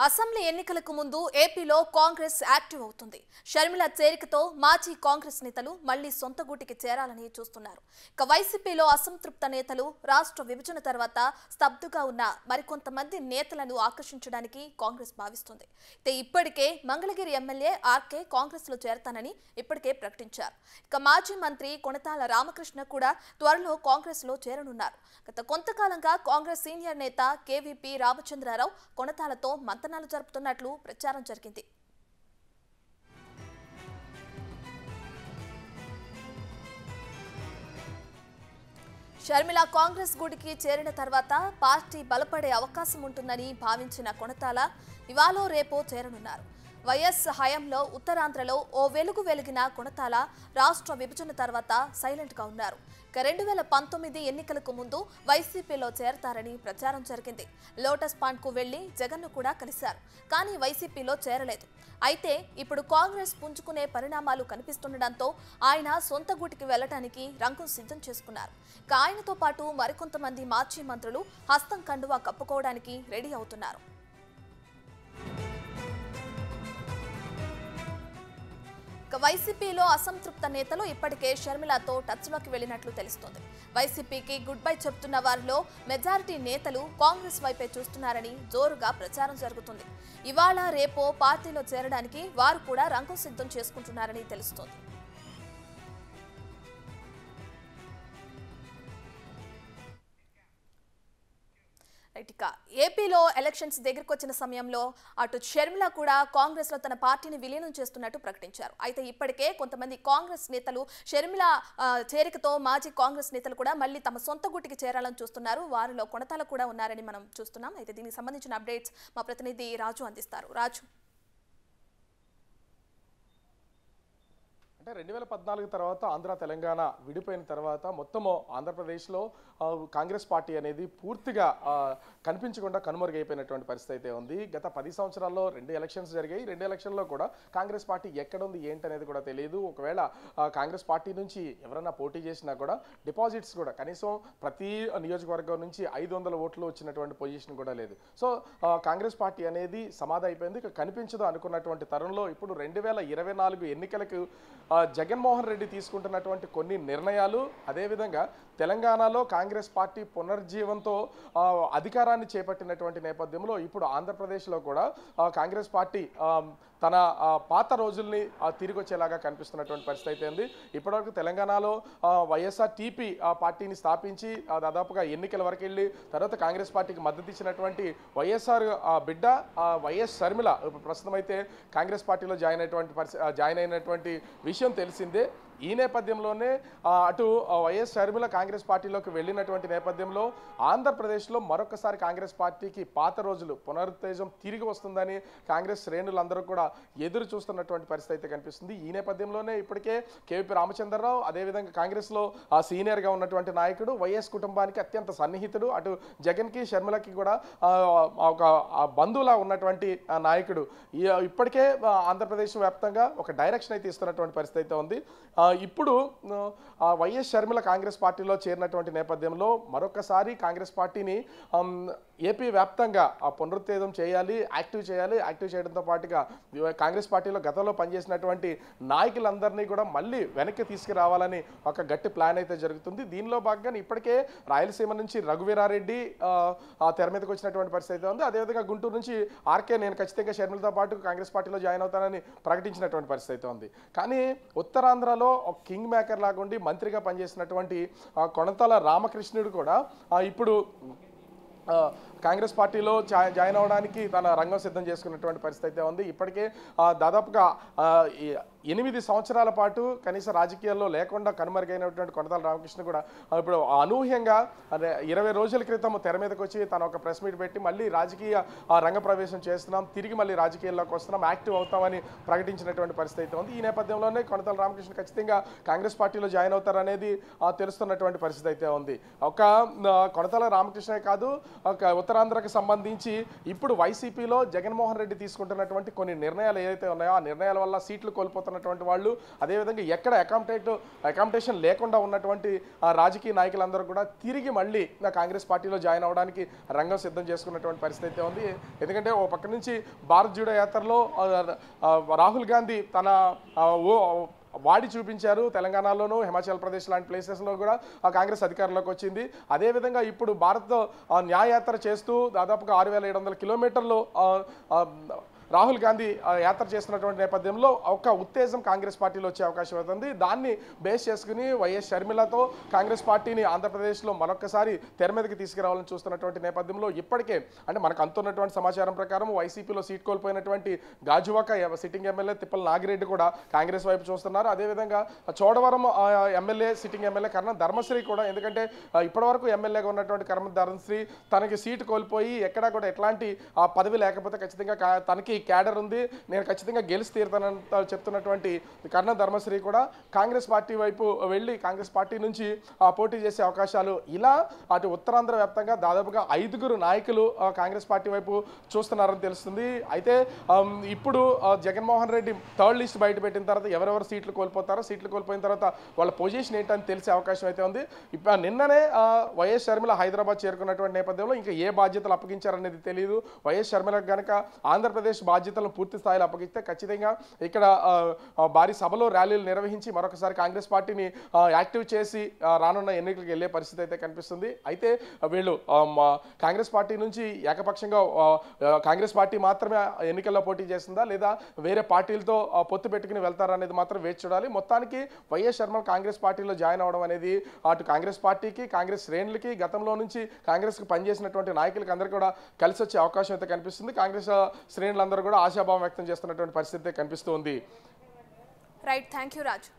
Assembly ఎన్నికలకు ముందు ఏపీలో కాంగ్రెస్ యాక్టివ్ అవుతుంది. షర్మిల చేరికతో మాజీ కాంగ్రెస్ నేతలు మళ్లీ సొంత గూటికి చేరాలని చూస్తున్నారు. ఇక వైసీపీలో అసంతృప్త నేతలు రాష్ట్ర విభజన తర్వాత స్తబ్దుగా ఉన్న మరికొంతమంది నేతలను ఆకర్షించడానికి కాంగ్రెస్ భావిస్తుంది. ఇప్పటికే మంగళగిరి ఎమ్మెల్యే ఆర్కే కాంగ్రెస్ లో చేరతానని ఇప్పటికే ప్రకటించారు. ఇక మాజీ మంత్రి కొణతాల రామకృష్ణ కూడా త్వరలో కాంగ్రెస్ లో చేరనున్నారు. గత కొంతకాలంగా కాంగ్రెస్ సీనియర్ నేత కేవీపీ రామచంద్రరావు కొణతాలతో మంతనాలు జరుపుతున్నట్లు ప్రచారం జరిగింది. షర్మిల కాంగ్రెస్ గూడికి చేరిన తర్వాత పార్టీ బలపడే అవకాశం ఉంటుందని భావించిన కొణతాల ఇవాళ రేపో చేరనున్నారు. వైఎస్ హయాంలో ఉత్తరాంధ్రలో ఓ వెలుగు వెలిగిన కొణతాల రాష్ట్ర విభజన తర్వాత సైలెంట్ గా ఉన్నారు. 2019 ఎన్నికలకు ముందు వైసీపీలో చేరతారని ప్రచారం జరిగింది. లోటస్ పాండ్ కు వెళ్లి జగన్ను కూడా కలిశారు. కానీ వైసీపీలో చేరలేదు. అయితే ఇప్పుడు కాంగ్రెస్ పుంజుకునే పరిణామాలు కనిపిస్తుండటంతో ఆయన సొంత గూటికి వెళ్లడానికి రంగం సిద్ధం చేసుకున్నారు. ఆయనతో పాటు మరికొంతమంది మాజీ మంత్రులు హస్తం కండువా కప్పుకోవడానికి రెడీ అవుతున్నారు. వైసీపీలో అసంతృప్త నేతలు ఇప్పటికే షర్మిలతో టచ్లోకి వెళ్లినట్లు తెలుస్తోంది. వైసీపీకి గుడ్ బై చెప్తున్న వారిలో మెజారిటీ నేతలు కాంగ్రెస్ వైపే చూస్తున్నారని జోరుగా ప్రచారం జరుగుతుంది. ఇవాళ రేపో పార్టీలో చేరడానికి వారు కూడా రంగం సిద్ధం చేసుకుంటున్నారని తెలుస్తోంది. ఇక ఏపీలో ఎలక్షన్స్ దగ్గరకు వచ్చిన సమయంలో అటు షర్మిల కూడా కాంగ్రెస్ లో తన పార్టీని విలీనం చేస్తున్నట్టు ప్రకటించారు. అయితే ఇప్పటికే కొంతమంది కాంగ్రెస్ నేతలు షర్మిల చేరికతో మాజీ కాంగ్రెస్ నేతలు కూడా మళ్ళీ తమ సొంత గుటికి చేరాలని చూస్తున్నారు. వారిలో కొణతాల కూడా ఉన్నారని మనం చూస్తున్నాం. అయితే దీనికి సంబంధించిన అప్డేట్స్ మా ప్రతినిధి రాజు అందిస్తారు. రాజు, అంటే 2014 తర్వాత ఆంధ్ర తెలంగాణ విడిపోయిన తర్వాత మొత్తము ఆంధ్రప్రదేశ్లో కాంగ్రెస్ పార్టీ అనేది పూర్తిగా కనిపించకుండా కనుమరుగైపోయినటువంటి పరిస్థితి అయితే ఉంది. గత 10 సంవత్సరాల్లో 2 ఎలక్షన్స్ జరిగాయి. 2 ఎలక్షన్లో కూడా కాంగ్రెస్ పార్టీ ఎక్కడుంది ఏంటి అనేది కూడా తెలియదు. ఒకవేళ కాంగ్రెస్ పార్టీ నుంచి ఎవరైనా పోటీ చేసినా కూడా డిపాజిట్స్ కూడా కనీసం ప్రతి నియోజకవర్గం నుంచి 500 ఓట్లు వచ్చినటువంటి పొజిషన్ కూడా లేదు. సో కాంగ్రెస్ పార్టీ అనేది సమాధి అయిపోయింది, ఇక కనిపించదు అనుకున్నటువంటి తరుణంలో ఇప్పుడు 2024 ఎన్నికలకు జగన్మోహన్ రెడ్డి తీసుకుంటున్నటువంటి కొన్ని నిర్ణయాలు, అదేవిధంగా తెలంగాణలో కాంగ్రెస్ పార్టీ పునర్జీవంతో అధికారాన్ని చేపట్టినటువంటి నేపథ్యంలో ఇప్పుడు ఆంధ్రప్రదేశ్లో కూడా కాంగ్రెస్ పార్టీ తన పాత రోజుల్ని తిరిగి వచ్చేలాగా కనిపిస్తున్నటువంటి పరిస్థితి అయితే ఉంది. ఇప్పటివరకు తెలంగాణలో వైఎస్ఆర్టీపీ పార్టీని స్థాపించి దాదాపుగా ఎన్నికల వరకు వెళ్ళి తర్వాత కాంగ్రెస్ పార్టీకి మద్దతు ఇచ్చినటువంటి వైఎస్ఆర్ బిడ్డ వైఎస్ షర్మిల ప్రస్తుతం అయితే కాంగ్రెస్ పార్టీలో జాయిన్ అయినటువంటి విషయం తెలిసిందే. ఈ నేపథ్యంలోనే అటు వైఎస్ షర్మిల కాంగ్రెస్ పార్టీలోకి వెళ్ళినటువంటి నేపథ్యంలో ఆంధ్రప్రదేశ్లో మరొకసారి కాంగ్రెస్ పార్టీకి పాత రోజులు పునరుత్తేజం తిరిగి వస్తుందని కాంగ్రెస్ శ్రేణులందరూ కూడా ఎదురు చూస్తున్నటువంటి పరిస్థితి అయితే కనిపిస్తుంది. ఈ నేపథ్యంలోనే ఇప్పటికే కేవీపీ రామచంద్రరావు, అదేవిధంగా కాంగ్రెస్లో సీనియర్గా ఉన్నటువంటి నాయకుడు, వైఎస్ కుటుంబానికి అత్యంత సన్నిహితుడు, అటు జగన్కి షర్మిలకి కూడా ఒక బంధువులా ఉన్నటువంటి నాయకుడు ఇప్పటికే ఆంధ్రప్రదేశ్ వ్యాప్తంగా ఒక డైరెక్షన్ అయితే ఇస్తున్నటువంటి పరిస్థితి అయితే ఉంది. ఇప్పుడు వైఎస్ షర్మిల కాంగ్రెస్ పార్టీలో చేరినటువంటి నేపథ్యంలో మరొకసారి కాంగ్రెస్ పార్టీని ఏపీ వ్యాప్తంగా పునరుత్తేజం చేయాలి, యాక్టివ్ చేయడంతో పాటుగా కాంగ్రెస్ పార్టీలో గతంలో పనిచేసినటువంటి నాయకులందరినీ కూడా మళ్ళీ వెనక్కి తీసుకురావాలని ఒక గట్టి ప్లాన్ అయితే జరుగుతుంది. దీనిలో భాగంగా ఇప్పటికే రాయలసీమ నుంచి రఘువీరారెడ్డి తెర మీదకి వచ్చినటువంటి పరిస్థితి అయితే ఉంది. అదేవిధంగా గుంటూరు నుంచి ఆర్కే నేను ఖచ్చితంగా షర్మిలతో పాటు కాంగ్రెస్ పార్టీలో జాయిన్ అవుతానని ప్రకటించినటువంటి పరిస్థితి అయితే ఉంది. కానీ ఉత్తరాంధ్రలో ఒక కింగ్ మేకర్ లాగా ఉండి మంత్రిగా పనిచేసినటువంటి కొణతాల రామకృష్ణుడు కూడా ఇప్పుడు కాంగ్రెస్ పార్టీలో జాయిన్ అవ్వడానికి తన రంగం సిద్ధం చేసుకున్నటువంటి పరిస్థితి అయితే ఉంది. ఇప్పటికే దాదాపుగా 8 సంవత్సరాల పాటు కనీస రాజకీయాల్లో లేకుండా కనుమరుగైనటువంటి కొణతాల రామకృష్ణ కూడా ఇప్పుడు అనూహ్యంగా 20 రోజుల క్రితం తెర మీదకి వచ్చి తన ఒక ప్రెస్ మీట్ పెట్టి మళ్ళీ రాజకీయ రంగ ప్రవేశం చేస్తున్నాం, తిరిగి మళ్ళీ రాజకీయాల్లోకి వస్తున్నాం, యాక్టివ్ అవుతామని ప్రకటించినటువంటి పరిస్థితి అయితే ఉంది. ఈ నేపథ్యంలోనే కొణతాల రామకృష్ణ ఖచ్చితంగా కాంగ్రెస్ పార్టీలో జాయిన్ అవుతారనేది తెలుస్తున్నటువంటి పరిస్థితి అయితే ఉంది. ఒక కొణతాల రామకృష్ణే కాదు, ఒక ఉత్తరాంధ్రకు సంబంధించి ఇప్పుడు వైసీపీలో జగన్మోహన్ రెడ్డి తీసుకుంటున్నటువంటి కొన్ని నిర్ణయాలు ఏదైతే ఉన్నాయో ఆ నిర్ణయాల వల్ల సీట్లు కోల్పోతున్న చేస్తున్నటువంటి వాళ్ళు, అదేవిధంగా ఎక్కడ అకామిడేషన్ లేకుండా ఉన్నటువంటి రాజకీయ నాయకులందరూ కూడా తిరిగి మళ్ళీ కాంగ్రెస్ పార్టీలో జాయిన్ అవ్వడానికి రంగం సిద్ధం చేసుకున్నటువంటి పరిస్థితి అయితే ఉంది. ఎందుకంటే ఓ పక్క నుంచి భారత్ జోడో యాత్రలో రాహుల్ గాంధీ తన వాడి చూపించారు. తెలంగాణలోను, హిమాచల్ ప్రదేశ్ లాంటి ప్లేసెస్లో కూడా కాంగ్రెస్ అధికారంలోకి వచ్చింది. అదేవిధంగా ఇప్పుడు భారత్ న్యాయయాత్ర చేస్తూ దాదాపుగా 6700 కిలోమీటర్లు రాహుల్ గాంధీ యాత్ర చేస్తున్నటువంటి నేపథ్యంలో ఒక ఉత్తేజం కాంగ్రెస్ పార్టీలో వచ్చే అవకాశం అవుతుంది. దాన్ని బేస్ చేసుకుని వైఎస్ షర్మిలతో కాంగ్రెస్ పార్టీని ఆంధ్రప్రదేశ్లో మరొకసారి తెర మీదకి తీసుకురావాలని చూస్తున్నటువంటి నేపథ్యంలో ఇప్పటికే అంటే మనకు అంతున్నటువంటి సమాచారం ప్రకారం వైసీపీలో సీట్ కోల్పోయినటువంటి గాజువాక సిట్టింగ్ ఎమ్మెల్యే తిప్పల నాగిరెడ్డి కూడా కాంగ్రెస్ వైపు చూస్తున్నారు. అదేవిధంగా చోడవరం ఎమ్మెల్యే సిట్టింగ్ ఎమ్మెల్యే కర్ణ ధర్మశ్రీ కూడా, ఎందుకంటే ఇప్పటివరకు ఎమ్మెల్యేగా ఉన్నటువంటి కర్ణ ధర్మశ్రీ తనకి సీటు కోల్పోయి ఎక్కడా కూడా ఎట్లాంటి పదవి లేకపోతే ఖచ్చితంగా తనకి క్యాడర్ ఉంది, నేను ఖచ్చితంగా గెలిచి తీరుతానంత చెప్తున్నటువంటి కర్ణ ధర్మశ్రీ కూడా కాంగ్రెస్ పార్టీ వైపు వెళ్ళి కాంగ్రెస్ పార్టీ నుంచి పోటీ చేసే అవకాశాలు ఇలా అటు ఉత్తరాంధ్ర వ్యాప్తంగా దాదాపుగా 5గురు నాయకులు కాంగ్రెస్ పార్టీ వైపు చూస్తున్నారని తెలుస్తుంది. అయితే ఇప్పుడు జగన్మోహన్ రెడ్డి థర్డ్ లిస్ట్ బయట పెట్టిన తర్వాత ఎవరెవరు సీట్లు కోల్పోతారో, సీట్లు కోల్పోయిన తర్వాత వాళ్ళ పొజిషన్ ఏంటని తెలిసే అవకాశం అయితే ఉంది. నిన్ననే వైఎస్ షర్మిల హైదరాబాద్ చేరుకున్నటువంటి నేపథ్యంలో ఇంకా ఏ బాధ్యతలు అప్పగించారనేది తెలియదు. వైఎస్ షర్మిలకు కనుక ఆంధ్రప్రదేశ్ బాధ్యతలను పూర్తి స్థాయిలో అప్పగిస్తే ఖచ్చితంగా ఇక్కడ భారీ సభలో ర్యాలీలు నిర్వహించి మరొకసారి కాంగ్రెస్ పార్టీని యాక్టివ్ చేసి రానున్న ఎన్నికలకు వెళ్ళే పరిస్థితి అయితే కనిపిస్తుంది. అయితే వీళ్ళు కాంగ్రెస్ పార్టీ నుంచి ఏకపక్షంగా కాంగ్రెస్ పార్టీ మాత్రమే ఎన్నికల్లో పోటీ చేస్తుందా లేదా వేరే పార్టీలతో పొత్తు పెట్టుకుని వెళ్తారా అనేది మాత్రం వేచి చూడాలి. మొత్తానికి వైఎస్ శర్మ కాంగ్రెస్ పార్టీలో జాయిన్ అవడం అనేది అటు కాంగ్రెస్ పార్టీకి, కాంగ్రెస్ శ్రేణులకి, గతంలో నుంచి కాంగ్రెస్కి పనిచేసినటువంటి నాయకులకి అందరికీ కూడా కలిసి వచ్చే అవకాశం అయితే కనిపిస్తుంది. కాంగ్రెస్ శ్రేణులందరూ కూడా ఆశాభావం వ్యక్తం చేస్తున్నటువంటి పరిస్థితి కనిపిస్తూ ఉంది. Right, thank you Raju.